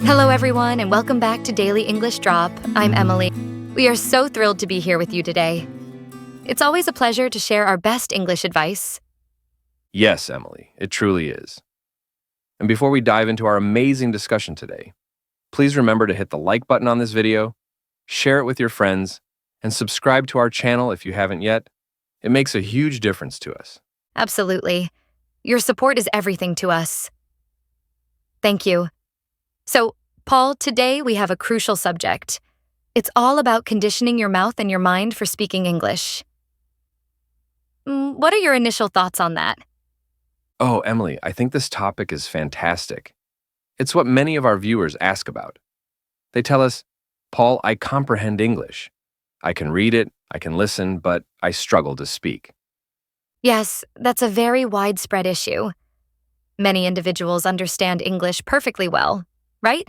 Hello, everyone, and welcome back to Daily English Drop. I'm Emily. We are so thrilled to be here with you today. It's always a pleasure to share our best English advice. Yes, Emily, it truly is. And before we dive into our amazing discussion today, please remember to hit the like button on this video, share it with your friends, and subscribe to our channel if you haven't yet. It makes a huge difference to us. Absolutely. Your support is everything to us. Thank you. So, Paul, today we have a crucial subject. It's all about conditioning your mouth and your mind for speaking English. What are your initial thoughts on that? Oh, Emily, I think this topic is fantastic. It's what many of our viewers ask about. They tell us, Paul, I comprehend English. I can read it, I can listen, but I struggle to speak. Yes, that's a very widespread issue. Many individuals understand English perfectly well, right?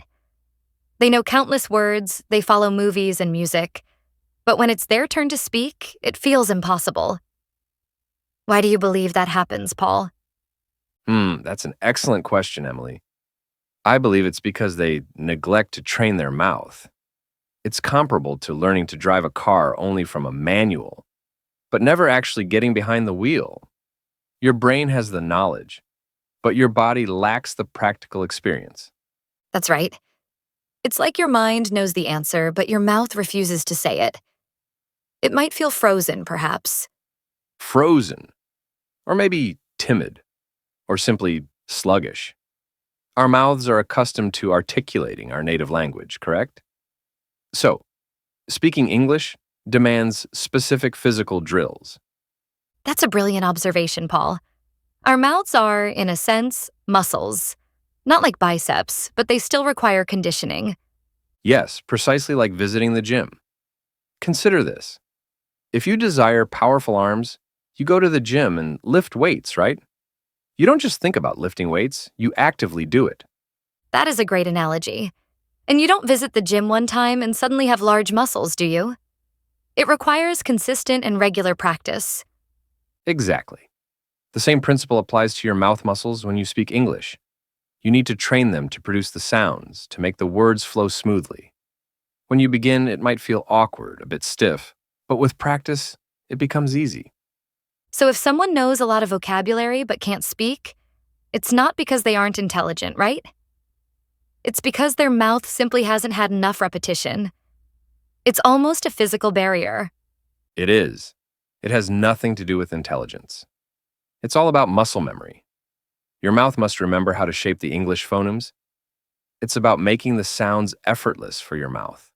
They know countless words, they follow movies and music, but when it's their turn to speak, it feels impossible. Why do you believe that happens, Paul? That's an excellent question, Emily. I believe it's because they neglect to train their mouth. It's comparable to learning to drive a car only from a manual, but never actually getting behind the wheel. Your brain has the knowledge, but your body lacks the practical experience. That's right. It's like your mind knows the answer, but your mouth refuses to say it. It might feel frozen, perhaps. Frozen, or maybe timid, or simply sluggish. Our mouths are accustomed to articulating our native language, correct? So, speaking English demands specific physical drills. That's a brilliant observation, Paul. Our mouths are, in a sense, muscles. Not like biceps, but they still require conditioning. Yes, precisely like visiting the gym. Consider this. If you desire powerful arms, you go to the gym and lift weights, right? You don't just think about lifting weights, you actively do it. That is a great analogy. And you don't visit the gym one time and suddenly have large muscles, do you? It requires consistent and regular practice. Exactly. The same principle applies to your mouth muscles when you speak English. You need to train them to produce the sounds, to make the words flow smoothly. When you begin, it might feel awkward, a bit stiff, but with practice, it becomes easy. So if someone knows a lot of vocabulary but can't speak, it's not because they aren't intelligent, right? It's because their mouth simply hasn't had enough repetition. It's almost a physical barrier. It is. It has nothing to do with intelligence. It's all about muscle memory. Your mouth must remember how to shape the English phonemes. It's about making the sounds effortless for your mouth.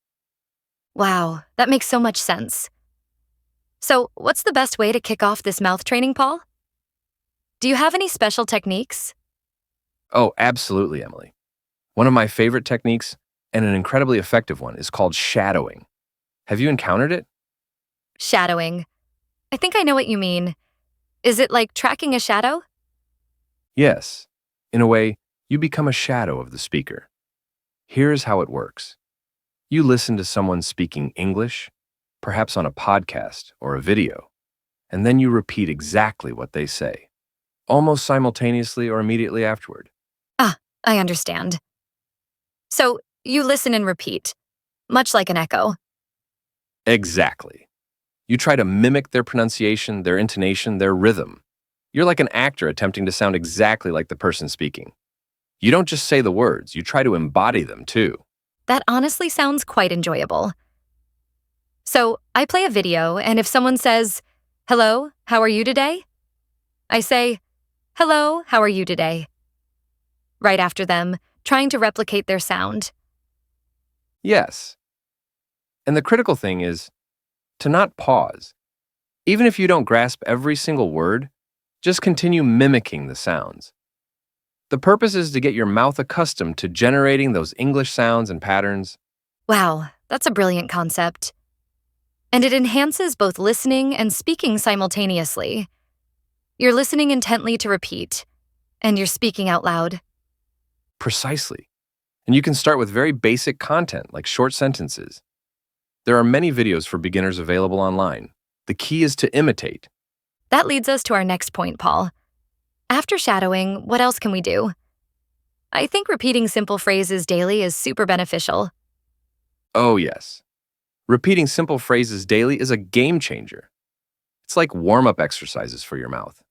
Wow, that makes so much sense. So, what's the best way to kick off this mouth training, Paul? Do you have any special techniques? Oh, absolutely, Emily. One of my favorite techniques, and an incredibly effective one, is called shadowing. Have you encountered it? Shadowing. I think I know what you mean. Is it like tracking a shadow? Yes. In a way, you become a shadow of the speaker. Here's how it works. You listen to someone speaking English, perhaps on a podcast or a video, and then you repeat exactly what they say, almost simultaneously or immediately afterward. Ah, I understand. So, you listen and repeat, much like an echo. Exactly. You try to mimic their pronunciation, their intonation, their rhythm. You're like an actor attempting to sound exactly like the person speaking. You don't just say the words, you try to embody them too. That honestly sounds quite enjoyable. So, I play a video, and if someone says, "Hello, how are you today?" I say, "Hello, how are you today?" right after them, trying to replicate their sound. Yes. And the critical thing is to not pause. Even if you don't grasp every single word, just continue mimicking the sounds. The purpose is to get your mouth accustomed to generating those English sounds and patterns. Wow, that's a brilliant concept. And it enhances both listening and speaking simultaneously. You're listening intently to repeat, and you're speaking out loud. Precisely. And you can start with very basic content like short sentences. There are many videos for beginners available online. The key is to imitate. That leads us to our next point, Paul. After shadowing, what else can we do? I think repeating simple phrases daily is super beneficial. Oh, yes. Repeating simple phrases daily is a game changer. It's like warm up exercises for your mouth.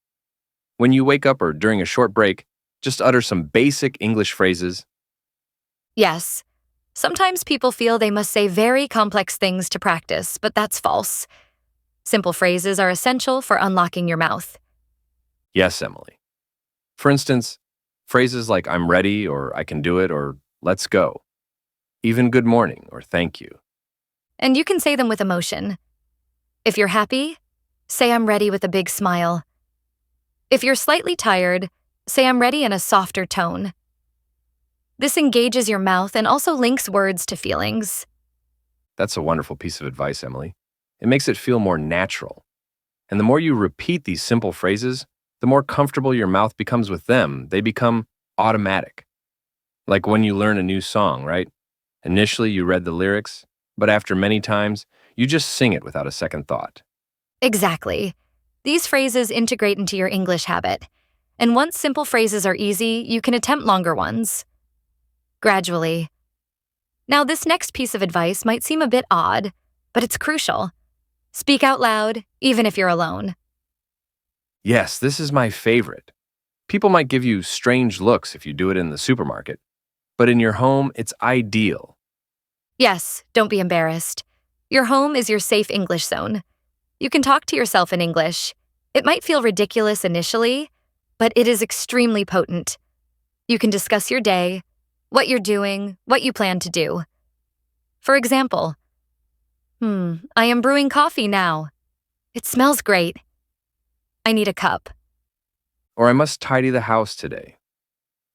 When you wake up or during a short break, just utter some basic English phrases. Yes, sometimes people feel they must say very complex things to practice, but that's false. Simple phrases are essential for unlocking your mouth. Yes, Emily. For instance, phrases like I'm ready or I can do it or let's go. Even good morning or thank you. And you can say them with emotion. If you're happy, say I'm ready with a big smile. If you're slightly tired, say I'm ready in a softer tone. This engages your mouth and also links words to feelings. That's a wonderful piece of advice, Emily. It makes it feel more natural. And the more you repeat these simple phrases, the more comfortable your mouth becomes with them. They become automatic. Like when you learn a new song, right? Initially, you read the lyrics, but after many times, you just sing it without a second thought. Exactly. These phrases integrate into your English habit. And once simple phrases are easy, you can attempt longer ones. Gradually. Now, this next piece of advice might seem a bit odd, but it's crucial. Speak out loud, even if you're alone. Yes, this is my favorite. People might give you strange looks if you do it in the supermarket, but in your home, it's ideal. Yes, don't be embarrassed. Your home is your safe English zone. You can talk to yourself in English. It might feel ridiculous initially, but it is extremely potent. You can discuss your day, what you're doing, what you plan to do. For example, I am brewing coffee now. It smells great. I need a cup. Or I must tidy the house today.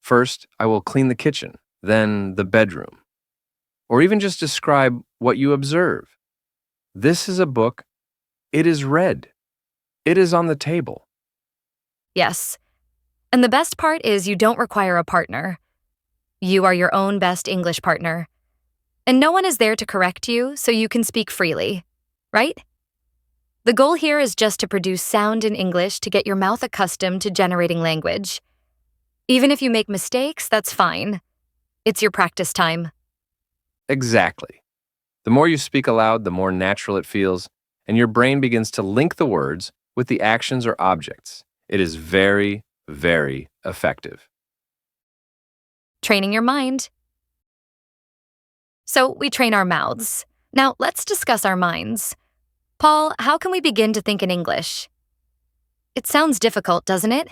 First, I will clean the kitchen, then the bedroom. Or even just describe what you observe. This is a book. It is read. It is on the table. Yes. And the best part is you don't require a partner. You are your own best English partner. And no one is there to correct you, so you can speak freely, right? The goal here is just to produce sound in English to get your mouth accustomed to generating language. Even if you make mistakes, that's fine. It's your practice time. Exactly. The more you speak aloud, the more natural it feels, and your brain begins to link the words with the actions or objects. It is very, very effective. Training your mind. So we train our mouths. Now let's discuss our minds. Paul, how can we begin to think in English? It sounds difficult, doesn't it?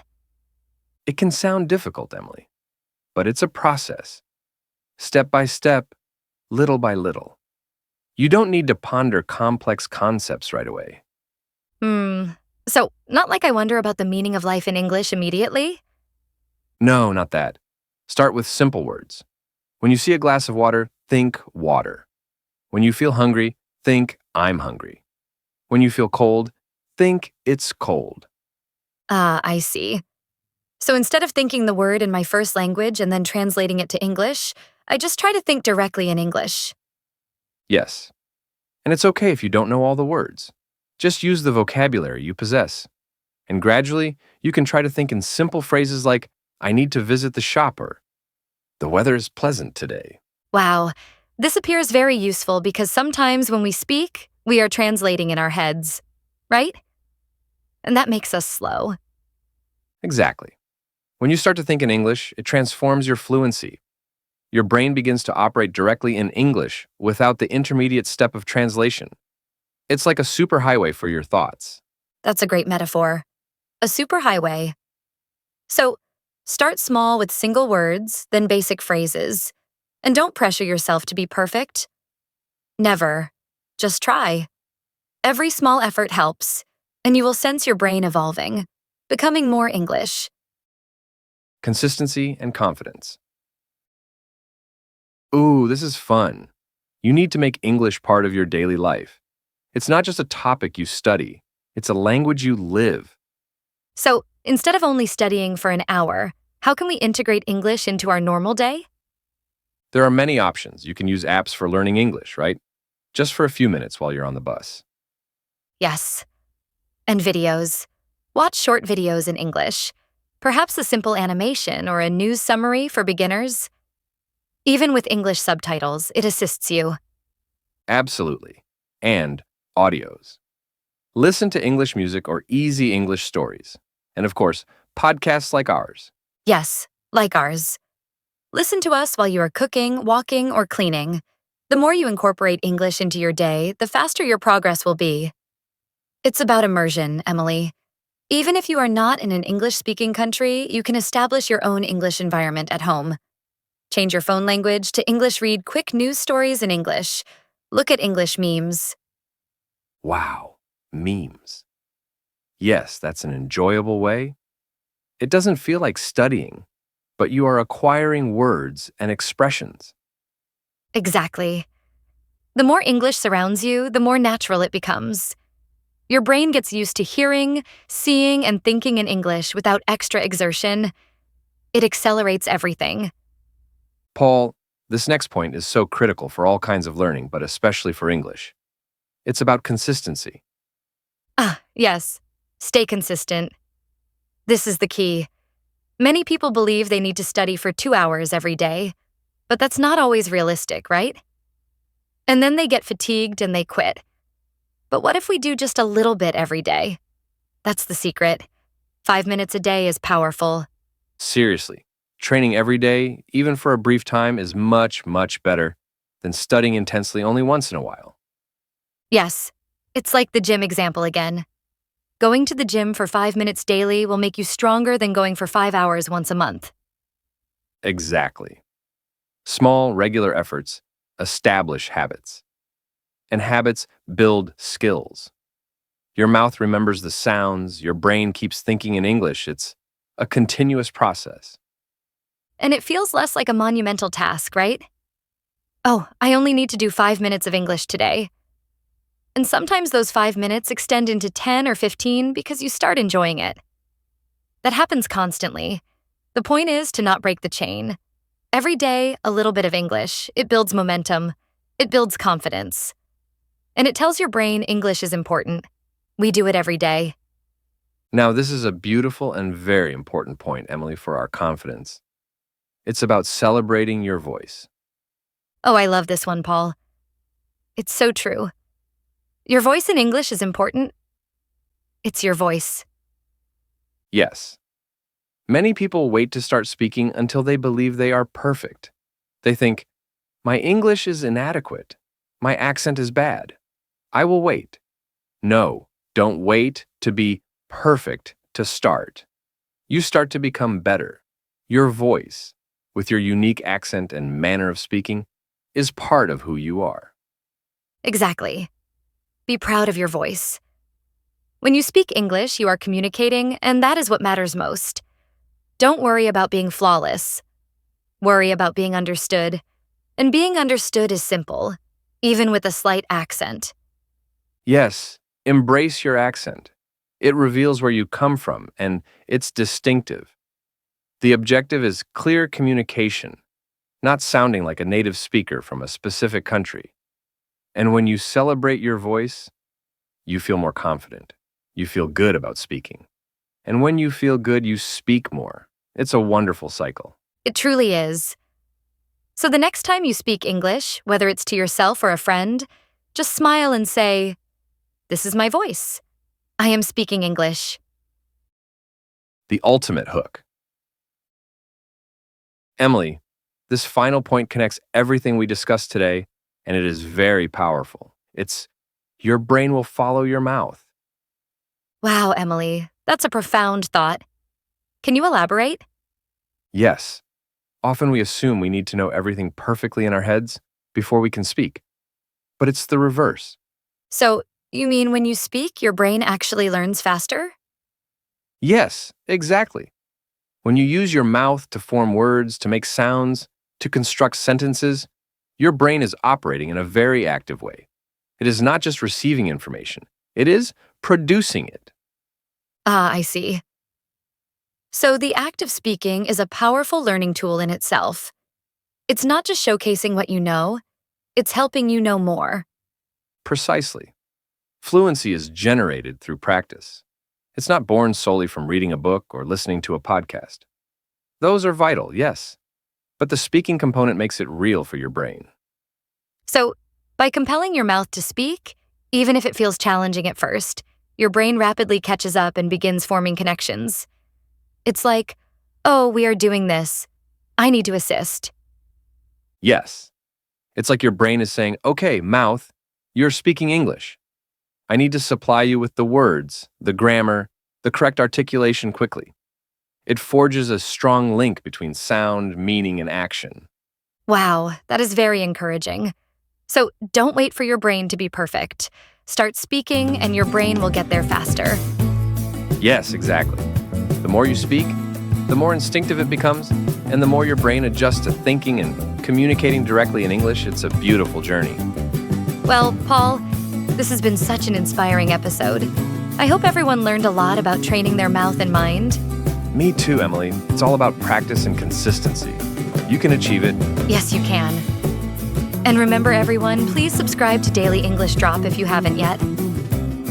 It can sound difficult, Emily, but it's a process. Step by step, little by little. You don't need to ponder complex concepts right away. So, not like I wonder about the meaning of life in English immediately? No, not that. Start with simple words. When you see a glass of water, think water. When you feel hungry, think I'm hungry. When you feel cold, think it's cold. Ah, I see. So instead of thinking the word in my first language and then translating it to English, I just try to think directly in English. Yes. And it's okay if you don't know all the words. Just use the vocabulary you possess. And gradually, you can try to think in simple phrases like, I need to visit the shopper. The weather is pleasant today. Wow, this appears very useful because sometimes when we speak, we are translating in our heads, right? And that makes us slow. Exactly. When you start to think in English, it transforms your fluency. Your brain begins to operate directly in English without the intermediate step of translation. It's like a superhighway for your thoughts. That's a great metaphor. A superhighway. So, start small with single words, then basic phrases. And don't pressure yourself to be perfect. Never. Just try. Every small effort helps, and you will sense your brain evolving, becoming more English. Consistency and confidence. Ooh, this is fun. You need to make English part of your daily life. It's not just a topic you study, it's a language you live. So, instead of only studying for an hour, how can we integrate English into our normal day? There are many options. You can use apps for learning English, right? Just for a few minutes while you're on the bus. Yes. And videos. Watch short videos in English. Perhaps a simple animation or a news summary for beginners. Even with English subtitles, it assists you. Absolutely. And audios. Listen to English music or easy English stories. And of course, podcasts like ours. Yes, like ours. Listen to us while you are cooking, walking, or cleaning. The more you incorporate English into your day, the faster your progress will be. It's about immersion, Emily. Even if you are not in an English-speaking country, you can establish your own English environment at home. Change your phone language to English, read quick news stories in English. Look at English memes. Wow, memes. Yes, that's an enjoyable way. It doesn't feel like studying, but you are acquiring words and expressions. Exactly. The more English surrounds you, the more natural it becomes. Your brain gets used to hearing, seeing, and thinking in English without extra exertion. It accelerates everything. Paul, this next point is so critical for all kinds of learning, but especially for English. It's about consistency. Ah, yes. Stay consistent. This is the key. Many people believe they need to study for 2 hours every day, but that's not always realistic, right? And then they get fatigued and they quit. But what if we do just a little bit every day? That's the secret. 5 minutes a day is powerful. Seriously, training every day, even for a brief time, is much, much better than studying intensely only once in a while. Yes, it's like the gym example again. Going to the gym for 5 minutes daily will make you stronger than going for 5 hours once a month. Exactly. Small, regular efforts establish habits, and habits build skills. Your mouth remembers the sounds, your brain keeps thinking in English. It's a continuous process. And it feels less like a monumental task, right? Oh, I only need to do 5 minutes of English today. And sometimes those 5 minutes extend into 10 or 15 because you start enjoying it. That happens constantly. The point is to not break the chain. Every day, a little bit of English. It builds momentum. It builds confidence. And it tells your brain English is important. We do it every day. Now, this is a beautiful and very important point, Emily, for our confidence. It's about celebrating your voice. Oh, I love this one, Paul. It's so true. Your voice in English is important. It's your voice. Yes. Many people wait to start speaking until they believe they are perfect. They think, my English is inadequate. My accent is bad. I will wait. No, don't wait to be perfect to start. You start to become better. Your voice, with your unique accent and manner of speaking, is part of who you are. Exactly. Be proud of your voice. When you speak English, you are communicating, and that is what matters most. Don't worry about being flawless. Worry about being understood. And being understood is simple, even with a slight accent. Yes, embrace your accent. It reveals where you come from, and it's distinctive. The objective is clear communication, not sounding like a native speaker from a specific country. And when you celebrate your voice, you feel more confident. You feel good about speaking. And when you feel good, you speak more. It's a wonderful cycle. It truly is. So the next time you speak English, whether it's to yourself or a friend, just smile and say, "This is my voice. I am speaking English." The ultimate hook. Emily, this final point connects everything we discussed today, and it is very powerful. It's your brain will follow your mouth. Wow, Emily, that's a profound thought. Can you elaborate? Yes, often we assume we need to know everything perfectly in our heads before we can speak, but it's the reverse. So, you mean when you speak, your brain actually learns faster? Yes, exactly. When you use your mouth to form words, to make sounds, to construct sentences, your brain is operating in a very active way. It is not just receiving information, it is producing it. Ah, I see. So, the act of speaking is a powerful learning tool in itself. It's not just showcasing what you know, it's helping you know more. Precisely. Fluency is generated through practice. It's not born solely from reading a book or listening to a podcast. Those are vital, yes, but the speaking component makes it real for your brain. So, by compelling your mouth to speak, even if it feels challenging at first, your brain rapidly catches up and begins forming connections. It's like, oh, we are doing this. I need to assist. Yes, it's like your brain is saying, okay, mouth, you're speaking English. I need to supply you with the words, the grammar, the correct articulation quickly. It forges a strong link between sound, meaning, and action. Wow, that is very encouraging. So, don't wait for your brain to be perfect. Start speaking, and your brain will get there faster. Yes, exactly. The more you speak, the more instinctive it becomes, and the more your brain adjusts to thinking and communicating directly in English. It's a beautiful journey. Well, Paul, this has been such an inspiring episode. I hope everyone learned a lot about training their mouth and mind. Me too, Emily. It's all about practice and consistency. You can achieve it. Yes, you can. And remember, everyone, please subscribe to Daily English Drop if you haven't yet.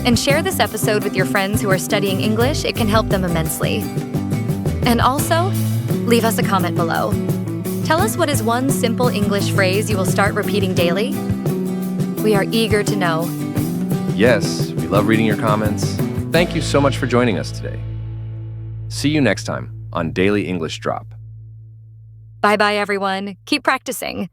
And share this episode with your friends who are studying English. It can help them immensely. And also, leave us a comment below. Tell us what is one simple English phrase you will start repeating daily. We are eager to know. Yes, we love reading your comments. Thank you so much for joining us today. See you next time on Daily English Drop. Bye-bye, everyone. Keep practicing.